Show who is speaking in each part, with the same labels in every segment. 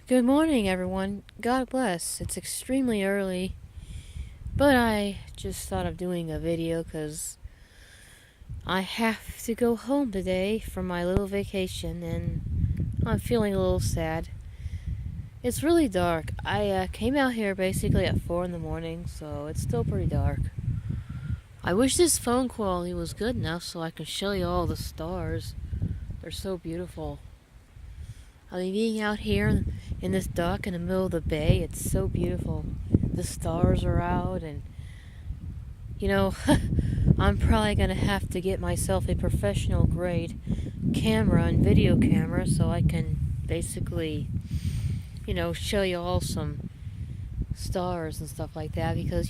Speaker 1: Good morning, everyone. God bless. It's extremely early, but I just thought of doing a video because I have to go home today for my little vacation and I'm feeling a little sad. It's really dark. I came out here basically at 4 in the morning, so it's still pretty dark. I wish this phone quality was good enough so I can show you all the stars. They're so beautiful. I mean, being out here in this dock in the middle of the bay, it's so beautiful. The stars are out, and I'm probably gonna have to get myself a professional grade camera and video camera so I can basically, show you all some stars and stuff like that because,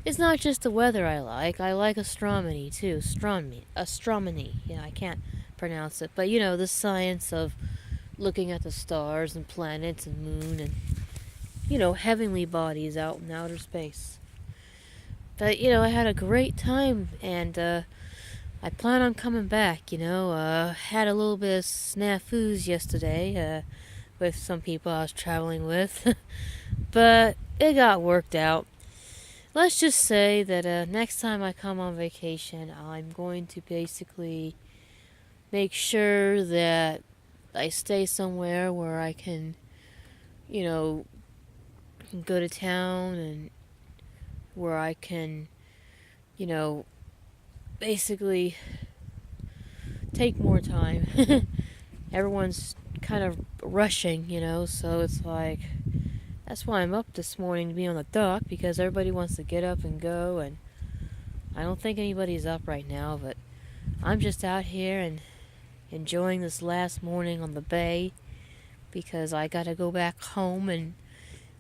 Speaker 1: it's not just the weather I like. I like astronomy too. Astronomy. Yeah, I can't pronounce it, but the science of looking at the stars and planets and moon and heavenly bodies out in outer space. But I had a great time and I plan on coming back. Had a little bit of snafus yesterday with some people I was traveling with, but it got worked out. Let's just say that next time I come on vacation, I'm going to basically make sure that I stay somewhere where I can, go to town and where I can, basically take more time. Everyone's kind of rushing, so it's like, that's why I'm up this morning to be on the dock because everybody wants to get up and go, and I don't think anybody's up right now, but I'm just out here and enjoying this last morning on the bay because I gotta go back home, and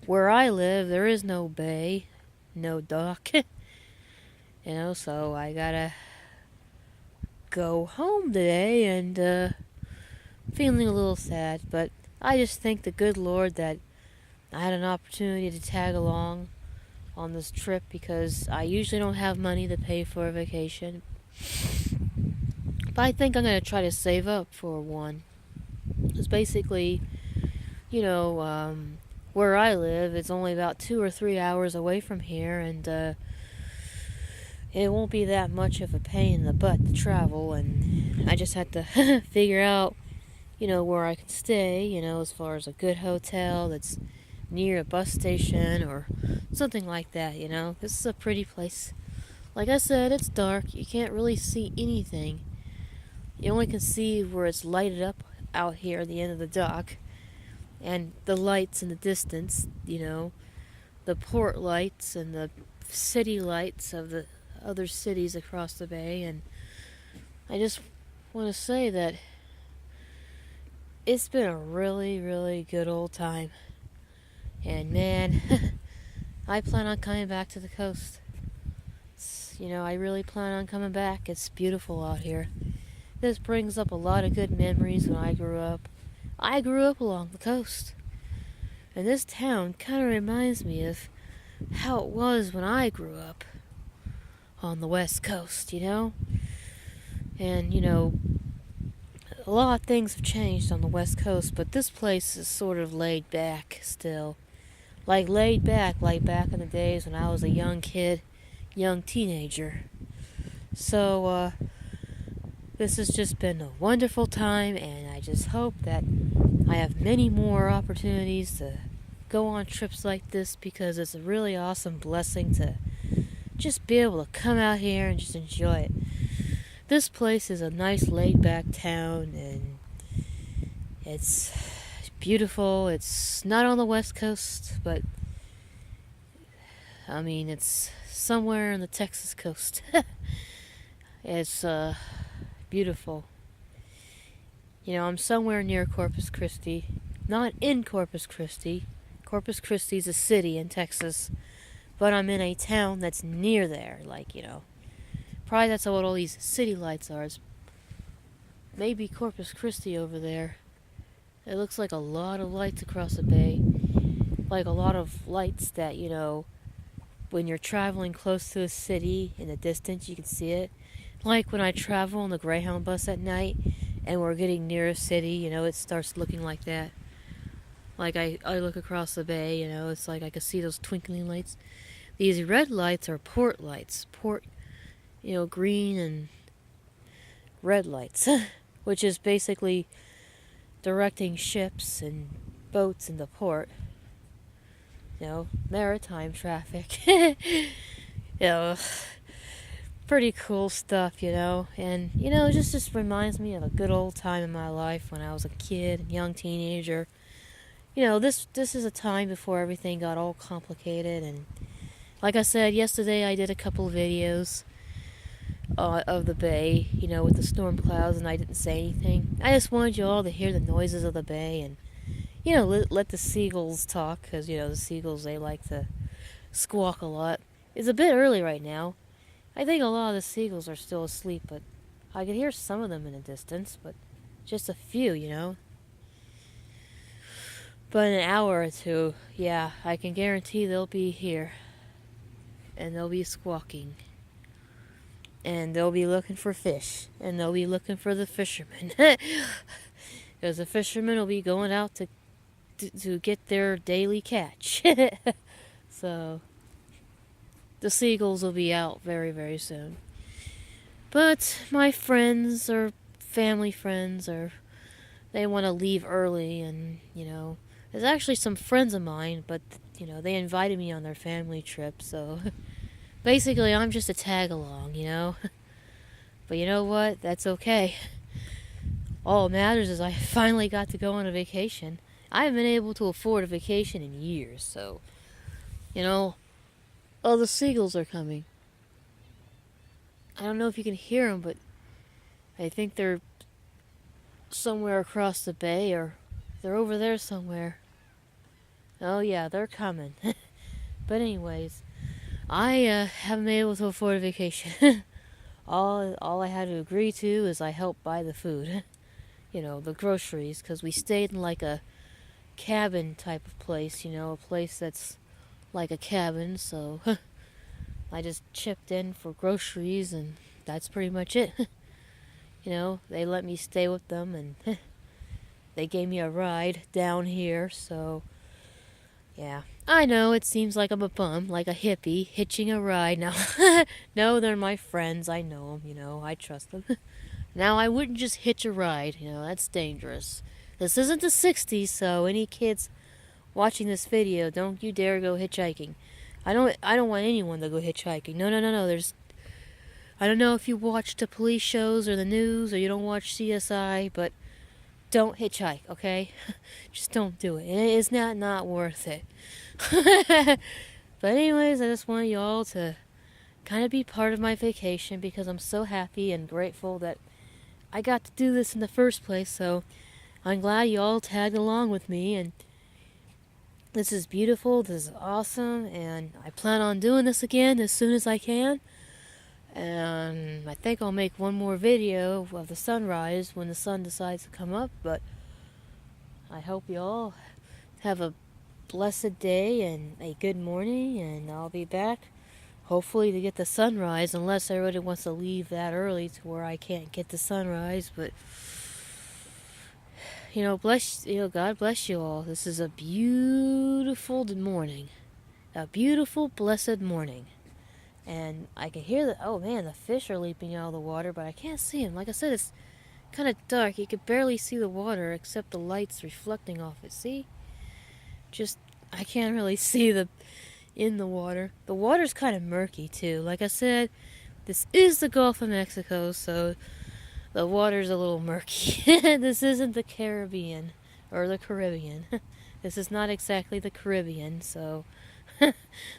Speaker 1: where I live there is no bay, no dock. So I gotta go home today and feeling a little sad, but I just thank the good Lord that I had an opportunity to tag along on this trip because I usually don't have money to pay for a vacation. But I think I'm going to try to save up for one. It's basically, where I live, it's only about 2 or 3 hours away from here, and it won't be that much of a pain in the butt to travel, and I just have to figure out, where I can stay, as far as a good hotel that's near a bus station or something like that, This is a pretty place. Like I said, it's dark. You can't really see anything. You only can see where it's lighted up out here at the end of the dock. And the lights in the distance, the port lights and the city lights of the other cities across the bay. And I just want to say that it's been a really, really good old time. And man, I plan on coming back to the coast. I really plan on coming back. It's beautiful out here. This brings up a lot of good memories when I grew up. I grew up along the coast. And this town kind of reminds me of how it was when I grew up on the west coast, And, a lot of things have changed on the west coast, but this place is sort of laid back still. Like laid back, like back in the days when I was a young kid, young teenager. So, this has just been a wonderful time, and I just hope that I have many more opportunities to go on trips like this because it's a really awesome blessing to just be able to come out here and just enjoy it. This place is a nice laid-back town, and it's beautiful. It's not on the west coast, but it's somewhere on the Texas coast. It's beautiful. I'm somewhere near Corpus Christi. Not in Corpus Christi. Corpus Christi is a city in Texas. But I'm in a town that's near there. Probably that's what all these city lights are. It's maybe Corpus Christi over there. It looks like a lot of lights across the bay. Like a lot of lights that, when you're traveling close to a city in the distance, you can see it. Like when I travel on the Greyhound bus at night and we're getting near a city, it starts looking like that. Like I look across the bay, you know, it's like I can see those twinkling lights. These red lights are port lights. Port, you know, green and red lights, which is basically directing ships and boats into port. You know, maritime traffic. You know, pretty cool stuff, you know. And, you know, it just reminds me of a good old time in my life when I was a kid, young teenager. You know, this is a time before everything got all complicated. And like I said, yesterday I did a couple of videos of the bay, you know, with the storm clouds, and I didn't say anything. I just wanted you all to hear the noises of the bay and, you know, let the seagulls talk, because, you know, the seagulls, they like to squawk a lot. It's a bit early right now. I think a lot of the seagulls are still asleep, but I could hear some of them in the distance, but just a few, you know. But in an hour or two, yeah, I can guarantee they'll be here. And they'll be squawking. And they'll be looking for fish. And they'll be looking for the fishermen. Because the fishermen will be going out to get their daily catch. So, the seagulls will be out very, very soon. But my friends or family friends, or they want to leave early, and, you know, there's actually some friends of mine, but, you know, they invited me on their family trip, so basically I'm just a tag along, you know. But you know what? That's okay. All that matters is I finally got to go on a vacation. I haven't been able to afford a vacation in years, so, you know, oh, the seagulls are coming. I don't know if you can hear them, but I think they're somewhere across the bay, or they're over there somewhere. Oh yeah, they're coming. But anyways, I haven't been able to afford a vacation. all I had to agree to is I helped buy the food. You know, the groceries, because we stayed in like a cabin type of place, you know, a place that's like a cabin, so I just chipped in for groceries, and that's pretty much it. You know, they let me stay with them, and they gave me a ride down here, so yeah. I know it seems like I'm a bum, like a hippie, hitching a ride. Now, no, they're my friends. I know them, you know, I trust them. Now, I wouldn't just hitch a ride, you know, that's dangerous. This isn't the 60s, so any kids watching this video, don't you dare go hitchhiking. I don't want anyone to go hitchhiking. No. I don't know if you watch the police shows or the news, or you don't watch CSI, but don't hitchhike, okay? Just don't do it. It's not worth it. But anyways, I just want you all to kind of be part of my vacation, because I'm so happy and grateful that I got to do this in the first place. So I'm glad you all tagged along with me, and this is beautiful, this is awesome, and I plan on doing this again as soon as I can. And I think I'll make one more video of the sunrise when the sun decides to come up, but I hope you all have a blessed day and a good morning, and I'll be back hopefully to get the sunrise, unless everybody wants to leave that early to where I can't get the sunrise. But you know, God bless you all. This is a beautiful morning, a beautiful, blessed morning. And I can hear oh man, the fish are leaping out of the water, but I can't see them. Like I said, it's kind of dark. You can barely see the water except the lights reflecting off it. See? I can't really see in the water. The water's kind of murky too. Like I said, this is the Gulf of Mexico, so the water's a little murky. This isn't the Caribbean, or the Caribbean. This is not exactly the Caribbean, so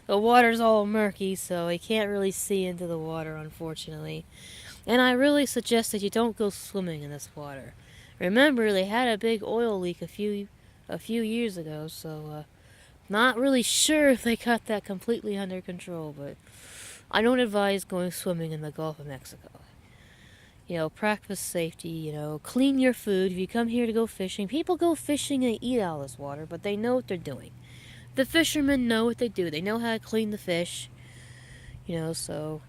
Speaker 1: the water's all murky, so I can't really see into the water, unfortunately. And I really suggest that you don't go swimming in this water. Remember, they had a big oil leak a few years ago, so not really sure if they got that completely under control, but I don't advise going swimming in the Gulf of Mexico. You know, practice safety, you know, clean your food. If you come here to go fishing, people go fishing and eat out of this water, but they know what they're doing. The fishermen know what they do. They know how to clean the fish, you know, so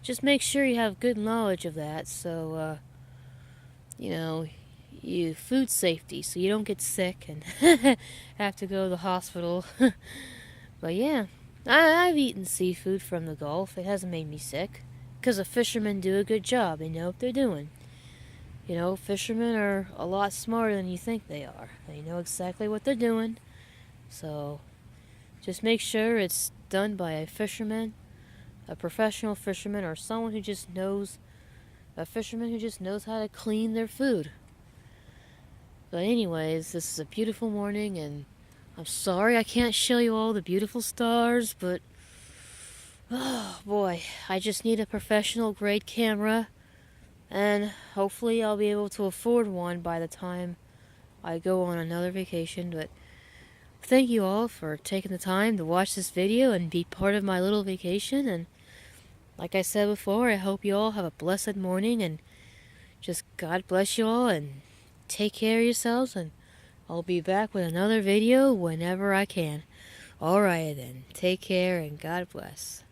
Speaker 1: just make sure you have good knowledge of that, so, you know, you food safety so you don't get sick and have to go to the hospital. But yeah, I've eaten seafood from the Gulf. It hasn't made me sick because the fishermen do a good job. They know what they're doing. You know, fishermen are a lot smarter than you think they are. They know exactly what they're doing. So just make sure it's done by a fisherman, a professional fisherman, or someone who just knows, a fisherman who just knows how to clean their food. But anyways, this is a beautiful morning, and I'm sorry I can't show you all the beautiful stars, but oh boy, I just need a professional grade camera, and hopefully I'll be able to afford one by the time I go on another vacation. But thank you all for taking the time to watch this video and be part of my little vacation. And like I said before, I hope you all have a blessed morning, and just God bless you all, and take care of yourselves, and I'll be back with another video whenever I can. Alright then, take care and God bless.